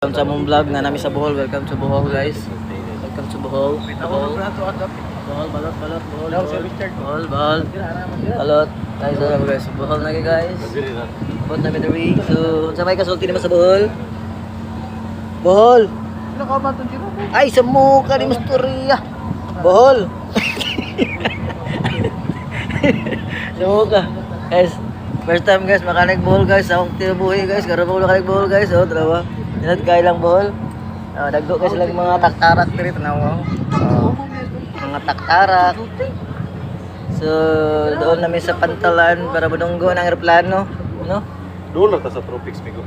Welcome sa mong vlog na namin sa Bohol. Welcome to Bohol, guys. Welcome to Bohol. Bohol, balot, Bohol. Balot. Guys, guys. Bohol na guys. Abot namin the ring. So, sa may kasulti naman sa Bohol. Bohol. Ay, sa mukha ni Masturya. Bohol. Sa mukha. Guys, first time guys, makanig Bohol guys. Sa akong tinubuhi guys. Karoon mo makanig Bohol guys. O, dalawa. Inad kaya lang Bohol. Dagdo kasi lang mga taktarak dito. Mga taktarak. So, doon namin sa Pantalan para manunggo ng aeroplano. No? Doon lang ta sa tropics, Migo.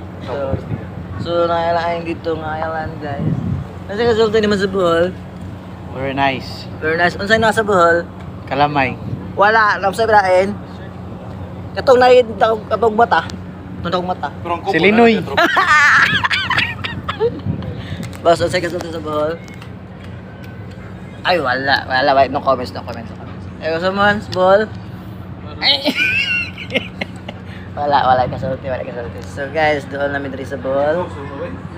So nangailangan dito ng island, guys. Nasa kasulti naman sa Bohol. Very nice. Very nice. Unsay nasa Bohol? Kalamay. Wala, nam sa birain. Katong naid katong mata. Katong mata. Si Linoy. Basta unsay kasulti sa Bohol? Ay wala, wait, no comments. Eh sa man sa Bohol? Ay. Wala kasulti. So guys, doon namin diri sa Bohol.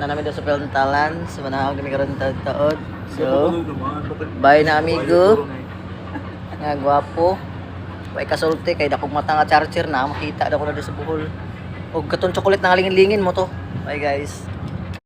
Na namin doon sa Pantalan. So manahog kami karon taon. So, bye na amigo. Nga gwapo. Way kasulti kay dakong mata nga charger na makita daw ko na doon sa Bohol. Og katon chocolate na lingin-lingin mo to. Bye guys.